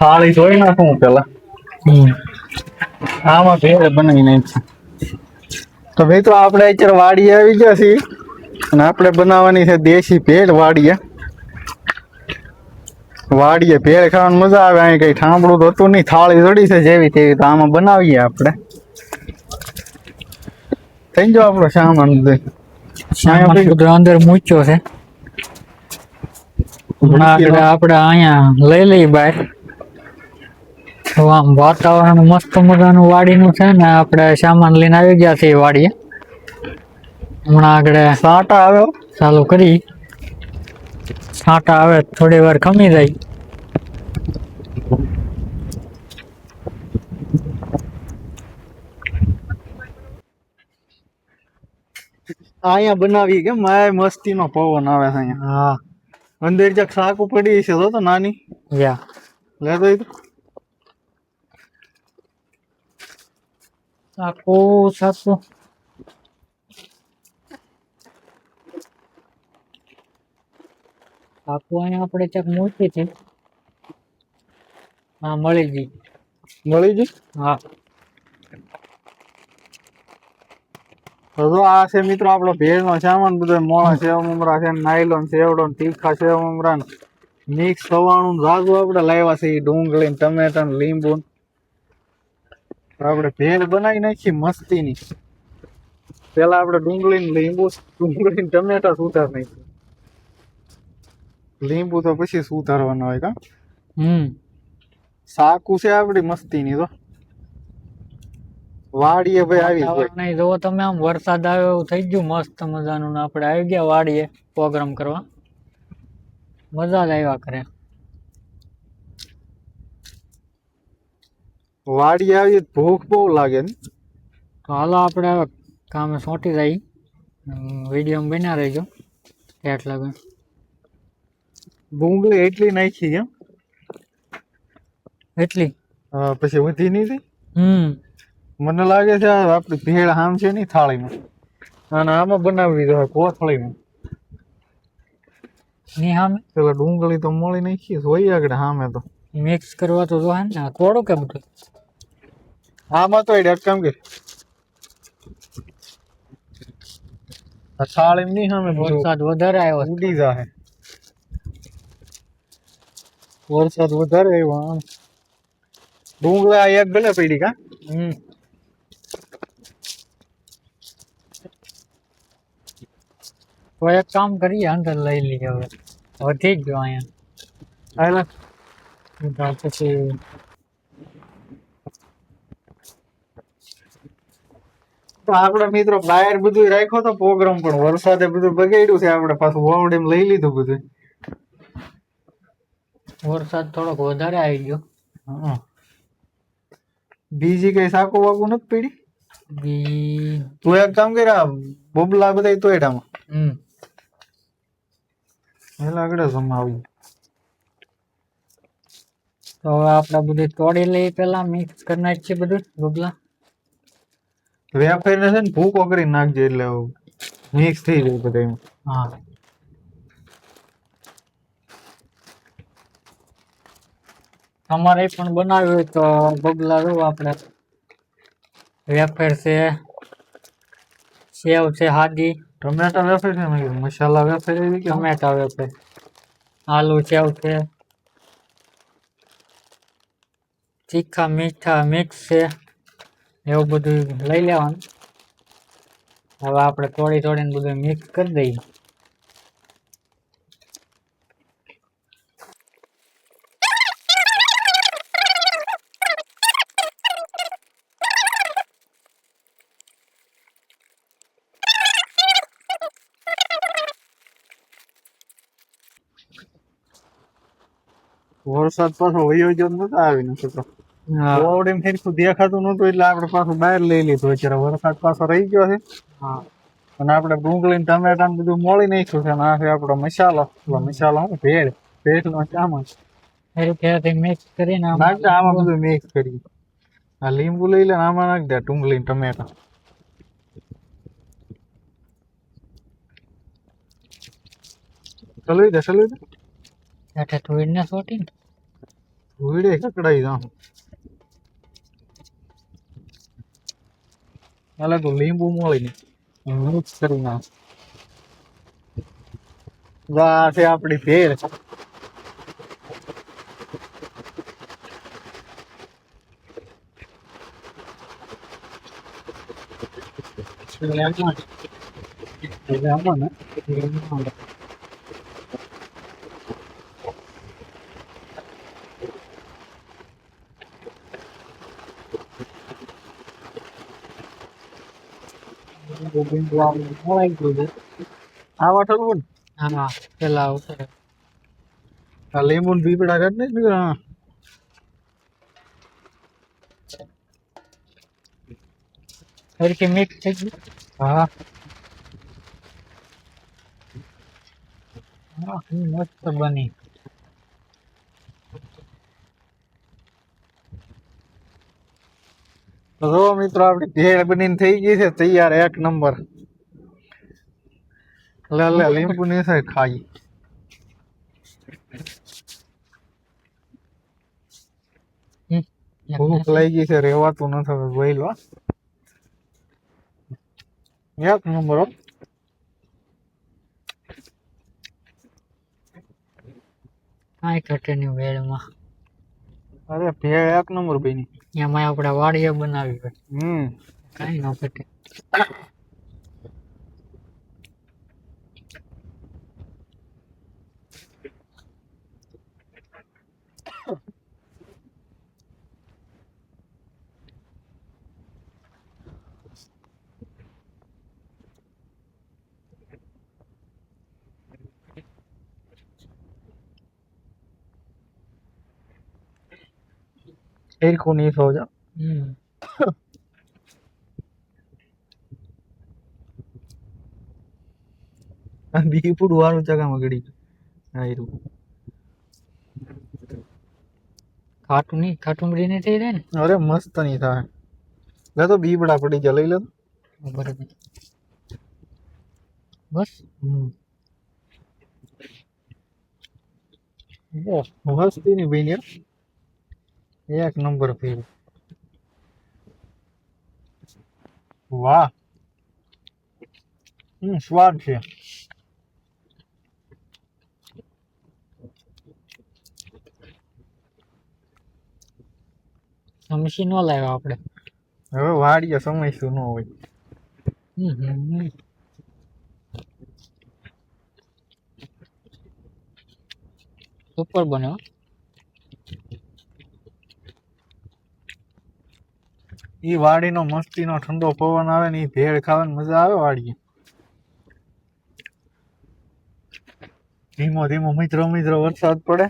થાળી ધોઈ નાખું પેલા. આમાં ભેળ બનાવી નાખી. તો મિત્રો આપણે અત્યારે વાડી આવી ગયા છીએ અને આપણે બનાવવાની છે દેશી ભેળ વાડીએ. વાડીએ ભેળ ખાવાની મજા આવે. અહીં કઈ ઠામડું તો હતું નહીં, થાળી થોડી છે જેવી તેવી. તો આમાં બનાવીએ આપણે. થઈ જાવ આપણો સામાન બધું અંદર મૂક્યો છે. આપણે અહીંયા લઈ લઈ બહાર. તો આમ વાતાવરણ મસ્ત મજાનું વાડીનું છે ને. આપણે સામાન લઈને આવી ગયા છીએ વાડીએ. હમણાં આગળ સાટા આવ્યો ચાલુ કરી. છાંટા આવે થોડી વાર ખમી જાય. અહીંયા બનાવી કેમ મસ્તી નો પવન આવે છે અહીંયા. હા અંદર જ્યાં સાકું પડી છે તો નાની યા લેતો આખું સાચું. આખું અહીંયા આપણે ક્યાંક મૂકી છે. હા મળી ગઈ. હા તો આ છે મિત્રો આપણો ભેળ નો સામાન. બધો મોળા સેવ મમરા છે, નાયલોન સેવડો, તીખા સેવ મમરા, મિક્સ ખવાણું જાજુ આપણે લાવ્યા છે. ડુંગળી, ટમેટા, લીંબુ. આપણે ભેળ બનાવી નાખી મસ્તીની. પેલા આપણે ડુંગળી, લીંબુ, ડુંગળી, ટમેટા સુધાર નાખી. લીંબુ તો પછી સુધારવાનું હોય કા. સાકુ છે આપડી મસ્તીની. તો વાડીએ ભાઈ આવી નહીં જો તમે આમ વરસાદ આવ્યો એવું થઈ ગયું મસ્ત મજાનું. આપણે આવી ગયા વાડીએ પ્રોગ્રામ કરવા. મજા જ આવ્યા કરે. વાડીએ આવી ભૂખ બહુ લાગે ને. તો હાલો આપણે કામે સોંટી જાય. વિડીયો બન્યા રહેજો. એટલા ગણ ડુંગળી એટલી નાખી એમ એટલી પછી વધી નહીં થઈ. મને લાગે છે આપડી ભેળ હામ છે નહીં થાળીમાં, અને આમાં બનાવી દો કોથળીમાં. ની હામે પેલા ડુંગળી તો મળી નાખી હોય આગળ હામે. તો મિક્સ કરવા તો જોહે ને થોડું કે બધું. આમાં તો કેમ કે થાળી નહીં સામે વરસાદ વધારે આવ્યો ઉડી જાહે. વરસાદ વધારે આવ્યો આમ. ડુંગળી આ એક ગલે પડી કા. તો એક કામ કરીએ અંદર લઈ લઈએ. હવે વધી ગયો અહીંયા પછી આપડે મિત્રો બહાર બધું રાખ્યો તો પ્રોગ્રામ, પણ વરસાદે બધું બગાડ્યું છે. આપણે પાછું વાવડીમાં લઈ લીધું બધું. વરસાદ થોડોક વધારે આવી ગયો. બીજી કઈ સાકુ વાકુ નથી પડી. તું એક કામ કર્યા બોબલા બધા તો એટામાં આગળ જમાવી. તો હવે આપણે બધું તોડી લઈએ. પેલા મિક્સ કરી નાખીએ બધું બોબલા. વેફર ને છે ને ભૂકો કરી નાખજે એટલે મિક્સ થઈ જાય બધા. હા તમારે પણ બનાવ્યું હોય તો બબલા જો આપણે વેફર છે, સેવ છે સાદી, ટમેટા વેફર છે, મસાલા વેફર, ટમેટા વેફર, આલુ સેવ છે, તીખા મીઠા મિક્સ છે. એવું બધું લઈ લેવાનું. હવે આપણે થોડી થોડીને બધું મિક્સ કરી દઈએ. વરસાદ પાછો વયો જ નતો આવીને તો ઓવડીમ ફેરખું દેખાતું નતું એટલે આપણે પાછું બહાર લઈ લીધું. અત્યારે વરસાદ પાછો રહી ગયો છે. અને આપણે ડુંગળી ને ટમેટા ને બધું મોળી નાખ્યું છે. અને આ છે આપણો મસાલો. મસાલો ભેળ નો સામાન મિક્સ કરીને નાખજે. આમાં બધું મિક્સ કરી. આ લીંબુ લઈ લે, આમાં નાખ દે ડુંગળી ને ટમેટા. ચલવી દે એટલે થોડી ને સોટી ને ધૂળે કકડાઈ જાઉં હાલે તો લીંબુ મોળી મિક્સ કરી નાખ આ છે આપણી ભેળ આમાં ને આ વાટલું હા પેલા ઉપર આ લીંબુ પીપળા કાઢ ને હા હરખી મિક્સ થઈ ગયું હા મસ્ત બની તો જો મિત્રો આપણી ભેળ બનીને થઈ ગઈ છે તૈયાર એક નંબર લે લે લીંબુ ની થાય ખાઈ ભૂખ લાગી છે રેવાતું નથી જોઈ લો એક નંબર હો કાંઈ ઘટે નહીં વેળમાં અરે ભેળ એક નંબર બની એમાં આપણે વાડીએ બનાવી હોય હમ કાંઈ ન ઘટે એરકું નહીં થો જા બીપુડ વાળું ચગામાં ગળી હા એરું ખાટું નહીં ખાટુંબડી નહીં થઈ રહે ને અરે મસ્ત નહીં થાય લે તો બીબડા પડી જા લઈ લે બરાબર બસ મસ્તી ની ભાઈ એક નંબર ફેર વાહ સ્વાદ છે સમસી ન લાવ્યા આપણે હવે વાડીએ સમય શું ન હોય સુપર બન્યો ઈ વાડીનો મસ્તીનો ઠંડો પવન આવે ને ઈ ભેળ ખાવાની મજા આવે વાડીએ ધીમો ધીમો મિત્રો મિત્રો વરસાદ પડે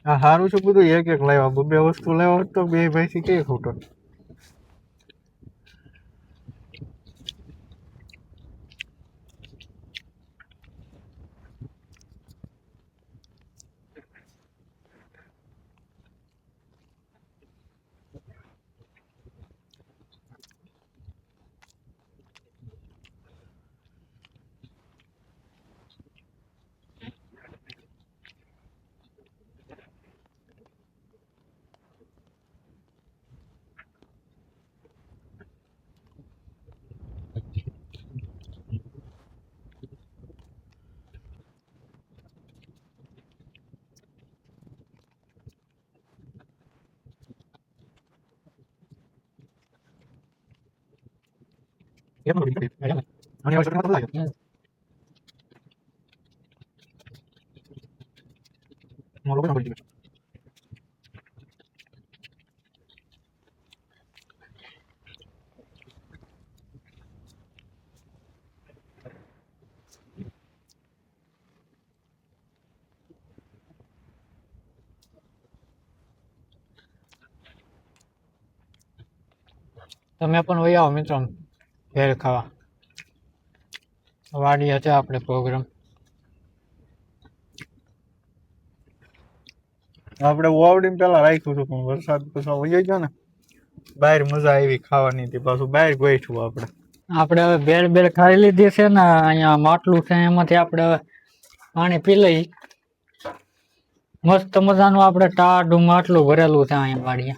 આ સારું છે બધું એક એક લાવ્યા બે વસ્તુ લેવા હોત તો બે ભાઈ થી કઈ ખોટો તમે પણ વહી આવો મિત્રો ભેળ ખાવા વાડી હતો આપણે પ્રોગ્રામ આપણે વાવડી પેલા રાખ્યું હતું પણ વરસાદ પછી વહી ગયો ને બહાર મજા આવી ખાવાની હતી, પાછું બહાર ગોઠવું આપણે. આપણે હવે ભેળ ભેળ ખાઈ લીધી છે ને, અહીંયા માટલું છે એમાંથી આપણે હવે પાણી પી લઈ. મસ્ત મજાનું આપણે ટાઢું માટલું ભરેલું છે અહીંયા વાડીએ.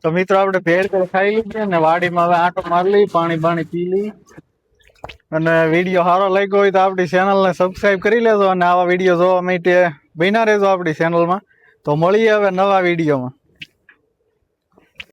તો મિત્રો આપણે ભેળ ભેળ ખાઈ લીધી ને વાડીમાં હવે આંટો મારી લઈ, પાણી બાણી પી લઈ. અને વિડીયો સારો લાગ્યો હોય તો આપણી ચેનલને સબસ્ક્રાઇબ કરી લેજો અને આવા વિડીયો જોવા માટે બન્યા રહેજો આપણી ચેનલમાં. તો મળીએ હવે નવા વિડીયોમાં.